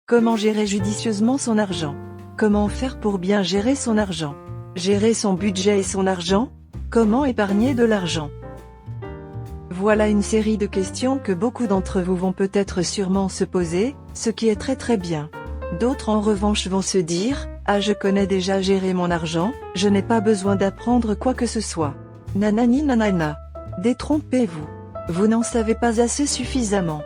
Comment gérer judicieusement son argent? Comment faire pour bien gérer son argent? Gérer son budget et son argent? Comment épargner de l'argent? Voilà une série de questions que beaucoup d'entre vous vont peut-être sûrement se poser, ce qui est très bien. D'autres en revanche vont se dire, ah je connais déjà gérer mon argent, je n'ai pas besoin d'apprendre quoi que ce soit. Nanani nanana. Détrompez-vous. Vous n'en savez pas assez suffisamment.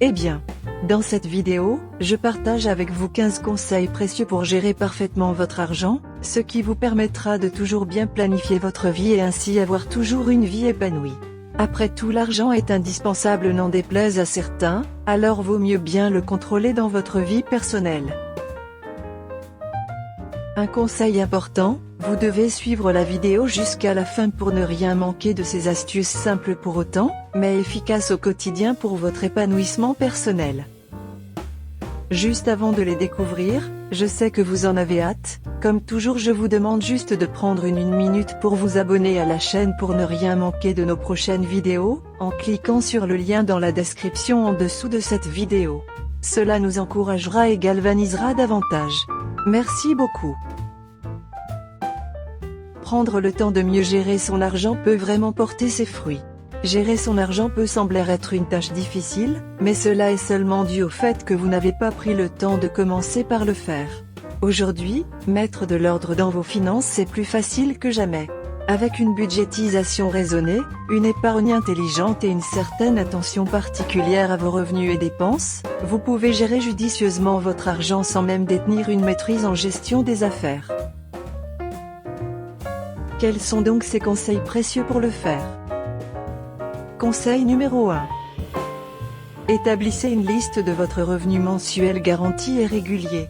Eh bien, dans cette vidéo, je partage avec vous 15 conseils précieux pour gérer parfaitement votre argent, ce qui vous permettra de toujours bien planifier votre vie et ainsi avoir toujours une vie épanouie. Après tout, l'argent est indispensable, n'en déplaise à certains, alors vaut mieux bien le contrôler dans votre vie personnelle. Un conseil important, vous devez suivre la vidéo jusqu'à la fin pour ne rien manquer de ces astuces simples pour autant, mais efficaces au quotidien pour votre épanouissement personnel. Juste avant de les découvrir, je sais que vous en avez hâte, comme toujours je vous demande juste de prendre une minute pour vous abonner à la chaîne pour ne rien manquer de nos prochaines vidéos, en cliquant sur le lien dans la description en dessous de cette vidéo. Cela nous encouragera et galvanisera davantage. Merci beaucoup. Prendre le temps de mieux gérer son argent peut vraiment porter ses fruits. Gérer son argent peut sembler être une tâche difficile, mais cela est seulement dû au fait que vous n'avez pas pris le temps de commencer par le faire. Aujourd'hui, mettre de l'ordre dans vos finances est plus facile que jamais. Avec une budgétisation raisonnée, une épargne intelligente et une certaine attention particulière à vos revenus et dépenses, vous pouvez gérer judicieusement votre argent sans même détenir une maîtrise en gestion des affaires. Quels sont donc ces conseils précieux pour le faire? Conseil numéro 1. Établissez une liste de votre revenu mensuel garanti et régulier.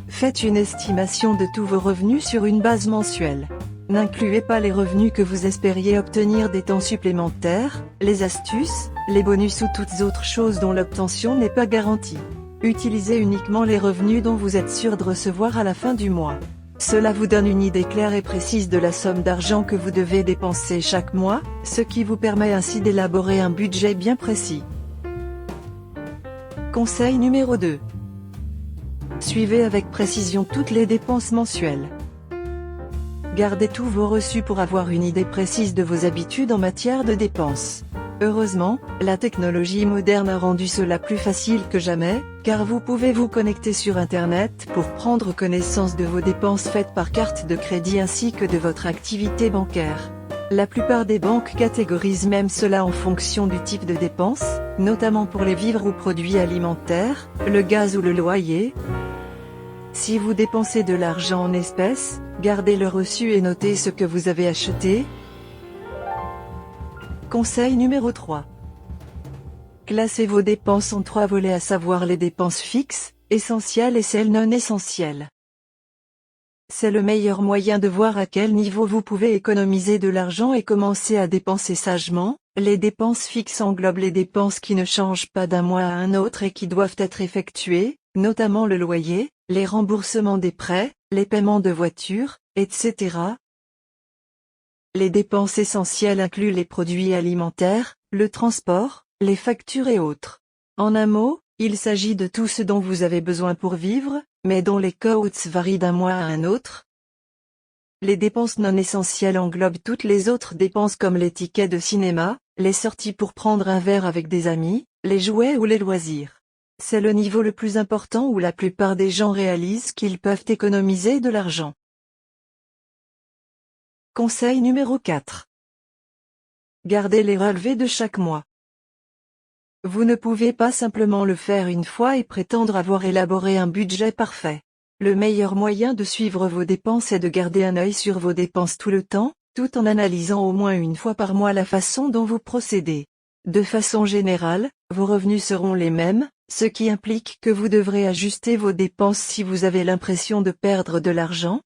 Faites une estimation de tous vos revenus sur une base mensuelle. N'incluez pas les revenus que vous espériez obtenir des temps supplémentaires, les astuces, les bonus ou toutes autres choses dont l'obtention n'est pas garantie. Utilisez uniquement les revenus dont vous êtes sûr de recevoir à la fin du mois. Cela vous donne une idée claire et précise de la somme d'argent que vous devez dépenser chaque mois, ce qui vous permet ainsi d'élaborer un budget bien précis. Conseil numéro 2. Suivez avec précision toutes les dépenses mensuelles. Gardez tous vos reçus pour avoir une idée précise de vos habitudes en matière de dépenses. Heureusement, la technologie moderne a rendu cela plus facile que jamais, car vous pouvez vous connecter sur Internet pour prendre connaissance de vos dépenses faites par carte de crédit ainsi que de votre activité bancaire. La plupart des banques catégorisent même cela en fonction du type de dépenses, notamment pour les vivres ou produits alimentaires, le gaz ou le loyer. Si vous dépensez de l'argent en espèces, gardez le reçu et notez ce que vous avez acheté. Conseil numéro 3. Classez vos dépenses en 3 volets, à savoir les dépenses fixes, essentielles et celles non essentielles. C'est le meilleur moyen de voir à quel niveau vous pouvez économiser de l'argent et commencer à dépenser sagement. Les dépenses fixes englobent les dépenses qui ne changent pas d'un mois à un autre et qui doivent être effectuées, notamment le loyer, les remboursements des prêts, les paiements de voiture, etc. Les dépenses essentielles incluent les produits alimentaires, le transport, les factures et autres. En un mot, il s'agit de tout ce dont vous avez besoin pour vivre, mais dont les coûts varient d'un mois à un autre. Les dépenses non essentielles englobent toutes les autres dépenses comme les tickets de cinéma, les sorties pour prendre un verre avec des amis, les jouets ou les loisirs. C'est le niveau le plus important où la plupart des gens réalisent qu'ils peuvent économiser de l'argent. Conseil numéro 4. Gardez les relevés de chaque mois. Vous ne pouvez pas simplement le faire une fois et prétendre avoir élaboré un budget parfait. Le meilleur moyen de suivre vos dépenses est de garder un œil sur vos dépenses tout le temps, tout en analysant au moins une fois par mois la façon dont vous procédez. De façon générale, vos revenus seront les mêmes, ce qui implique que vous devrez ajuster vos dépenses si vous avez l'impression de perdre de l'argent.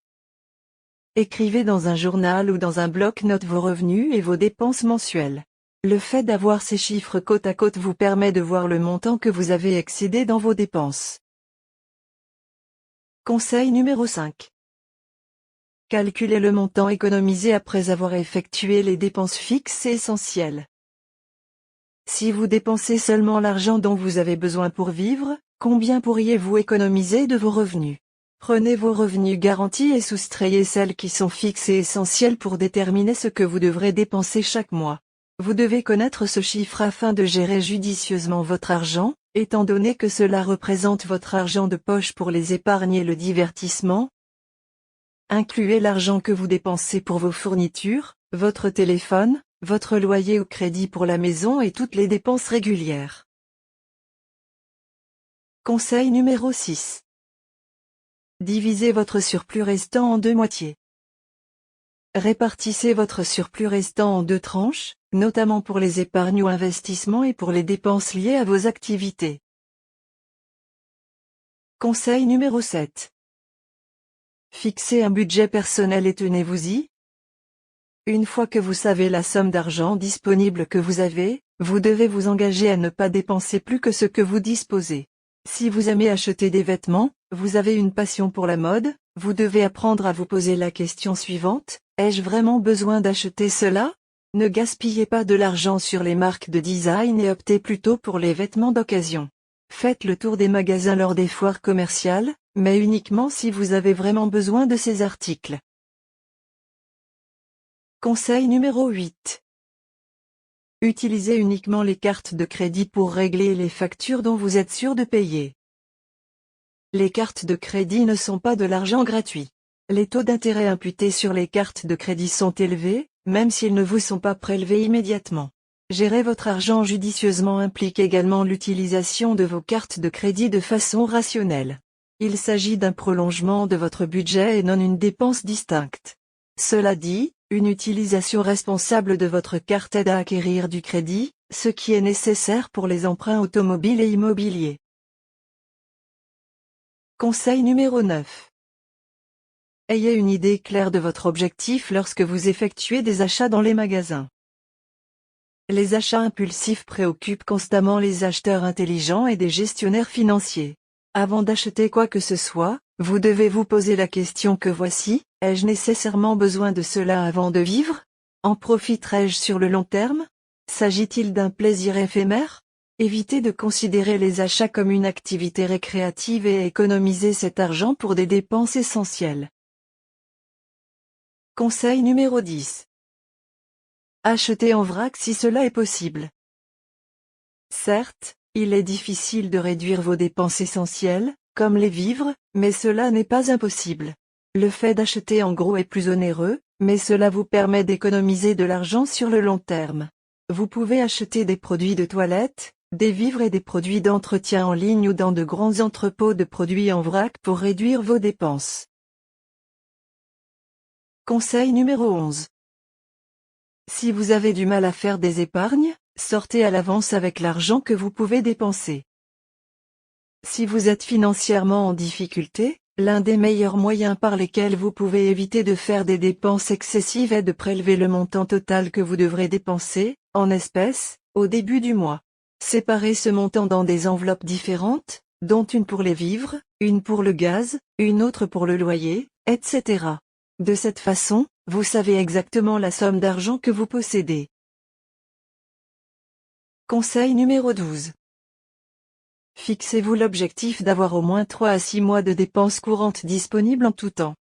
Écrivez dans un journal ou dans un bloc-notes vos revenus et vos dépenses mensuelles. Le fait d'avoir ces chiffres côte à côte vous permet de voir le montant que vous avez excédé dans vos dépenses. Conseil numéro 5. Calculez le montant économisé après avoir effectué les dépenses fixes et essentielles. Si vous dépensez seulement l'argent dont vous avez besoin pour vivre, combien pourriez-vous économiser de vos revenus? Prenez vos revenus garantis et soustrayez celles qui sont fixes et essentielles pour déterminer ce que vous devrez dépenser chaque mois. Vous devez connaître ce chiffre afin de gérer judicieusement votre argent, étant donné que cela représente votre argent de poche pour les épargnes et le divertissement. Incluez l'argent que vous dépensez pour vos fournitures, votre téléphone, votre loyer ou crédit pour la maison et toutes les dépenses régulières. Conseil numéro 6. Divisez votre surplus restant en deux moitiés. Répartissez votre surplus restant en deux tranches, notamment pour les épargnes ou investissements et pour les dépenses liées à vos activités. Conseil numéro 7. Fixez un budget personnel et tenez-vous-y. Une fois que vous savez la somme d'argent disponible que vous avez, vous devez vous engager à ne pas dépenser plus que ce que vous disposez. Si vous aimez acheter des vêtements, vous avez une passion pour la mode, vous devez apprendre à vous poser la question suivante: ai-je vraiment besoin d'acheter cela? Ne gaspillez pas de l'argent sur les marques de design et optez plutôt pour les vêtements d'occasion. Faites le tour des magasins lors des foires commerciales, mais uniquement si vous avez vraiment besoin de ces articles. Conseil numéro 8. Utilisez uniquement les cartes de crédit pour régler les factures dont vous êtes sûr de payer. Les cartes de crédit ne sont pas de l'argent gratuit. Les taux d'intérêt imputés sur les cartes de crédit sont élevés, même s'ils ne vous sont pas prélevés immédiatement. Gérer votre argent judicieusement implique également l'utilisation de vos cartes de crédit de façon rationnelle. Il s'agit d'un prolongement de votre budget et non une dépense distincte. Cela dit, une utilisation responsable de votre carte aide à acquérir du crédit, ce qui est nécessaire pour les emprunts automobiles et immobiliers. Conseil numéro 9. Ayez une idée claire de votre objectif lorsque vous effectuez des achats dans les magasins. Les achats impulsifs préoccupent constamment les acheteurs intelligents et des gestionnaires financiers. Avant d'acheter quoi que ce soit, vous devez vous poser la question que voici: ai-je nécessairement besoin de cela avant de vivre? En profiterai-je sur le long terme? S'agit-il d'un plaisir éphémère? Évitez de considérer les achats comme une activité récréative et économisez cet argent pour des dépenses essentielles. Conseil numéro 10. Achetez en vrac si cela est possible. Certes, il est difficile de réduire vos dépenses essentielles, comme les vivres, mais cela n'est pas impossible. Le fait d'acheter en gros est plus onéreux, mais cela vous permet d'économiser de l'argent sur le long terme. Vous pouvez acheter des produits de toilette, des vivres et des produits d'entretien en ligne ou dans de grands entrepôts de produits en vrac pour réduire vos dépenses. Conseil numéro 11. Si vous avez du mal à faire des épargnes, sortez à l'avance avec l'argent que vous pouvez dépenser. Si vous êtes financièrement en difficulté, l'un des meilleurs moyens par lesquels vous pouvez éviter de faire des dépenses excessives est de prélever le montant total que vous devrez dépenser, en espèces, au début du mois. Séparez ce montant dans des enveloppes différentes, dont une pour les vivres, une pour le gaz, une autre pour le loyer, etc. De cette façon, vous savez exactement la somme d'argent que vous possédez. Conseil numéro 12. Fixez-vous l'objectif d'avoir au moins 3 à 6 mois de dépenses courantes disponibles en tout temps.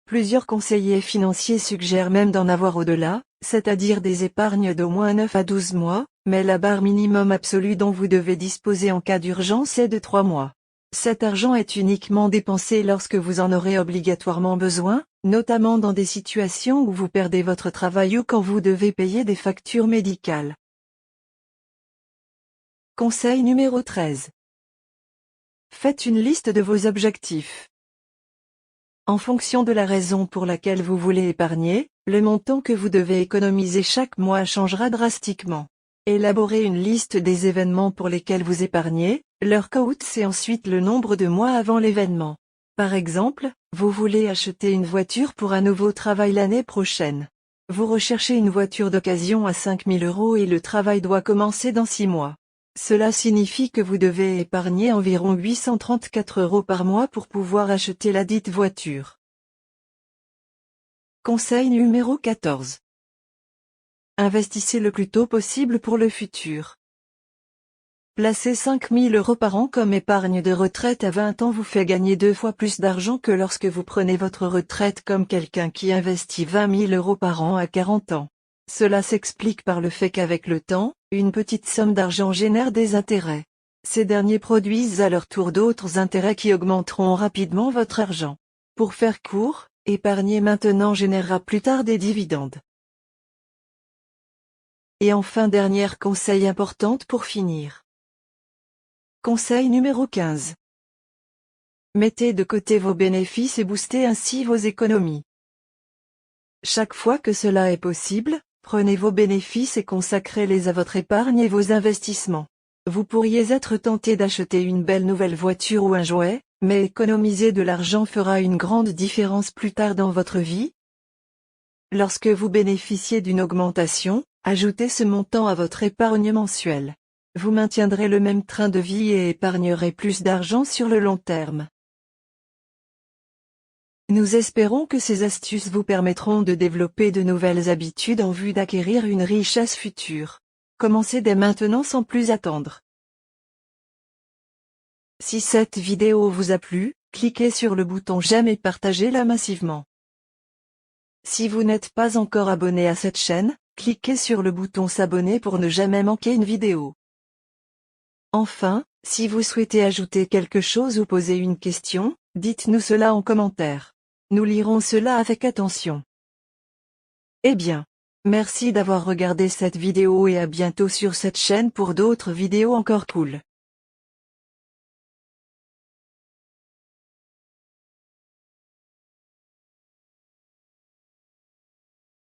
Plusieurs conseillers financiers suggèrent même d'en avoir au-delà, c'est-à-dire des épargnes d'au moins 9 à 12 mois, mais la barre minimum absolue dont vous devez disposer en cas d'urgence est de 3 mois. Cet argent est uniquement dépensé lorsque vous en aurez obligatoirement besoin, notamment dans des situations où vous perdez votre travail ou quand vous devez payer des factures médicales. Conseil numéro 13. Faites une liste de vos objectifs. En fonction de la raison pour laquelle vous voulez épargner, le montant que vous devez économiser chaque mois changera drastiquement. Élaborez une liste des événements pour lesquels vous épargnez, leur coût et ensuite le nombre de mois avant l'événement. Par exemple, vous voulez acheter une voiture pour un nouveau travail l'année prochaine. Vous recherchez une voiture d'occasion à 5 000 € et le travail doit commencer dans 6 mois. Cela signifie que vous devez épargner environ 834 € par mois pour pouvoir acheter la dite voiture. Conseil numéro 14. Investissez le plus tôt possible pour le futur. Placer 5 000 € par an comme épargne de retraite à 20 ans vous fait gagner 2 fois plus d'argent que lorsque vous prenez votre retraite comme quelqu'un qui investit 20 000 € par an à 40 ans. Cela s'explique par le fait qu'avec le temps, une petite somme d'argent génère des intérêts. Ces derniers produisent à leur tour d'autres intérêts qui augmenteront rapidement votre argent. Pour faire court, épargner maintenant générera plus tard des dividendes. Et enfin dernier conseil importante pour finir. Conseil numéro 15. Mettez de côté vos bénéfices et boostez ainsi vos économies. Chaque fois que cela est possible, prenez vos bénéfices et consacrez-les à votre épargne et vos investissements. Vous pourriez être tenté d'acheter une belle nouvelle voiture ou un jouet, mais économiser de l'argent fera une grande différence plus tard dans votre vie. Lorsque vous bénéficiez d'une augmentation, ajoutez ce montant à votre épargne mensuelle. Vous maintiendrez le même train de vie et épargnerez plus d'argent sur le long terme. Nous espérons que ces astuces vous permettront de développer de nouvelles habitudes en vue d'acquérir une richesse future. Commencez dès maintenant sans plus attendre. Si cette vidéo vous a plu, cliquez sur le bouton j'aime et partagez-la massivement. Si vous n'êtes pas encore abonné à cette chaîne, cliquez sur le bouton s'abonner pour ne jamais manquer une vidéo. Enfin, si vous souhaitez ajouter quelque chose ou poser une question, dites-nous cela en commentaire. Nous lirons cela avec attention. Eh bien, merci d'avoir regardé cette vidéo et à bientôt sur cette chaîne pour d'autres vidéos encore cool.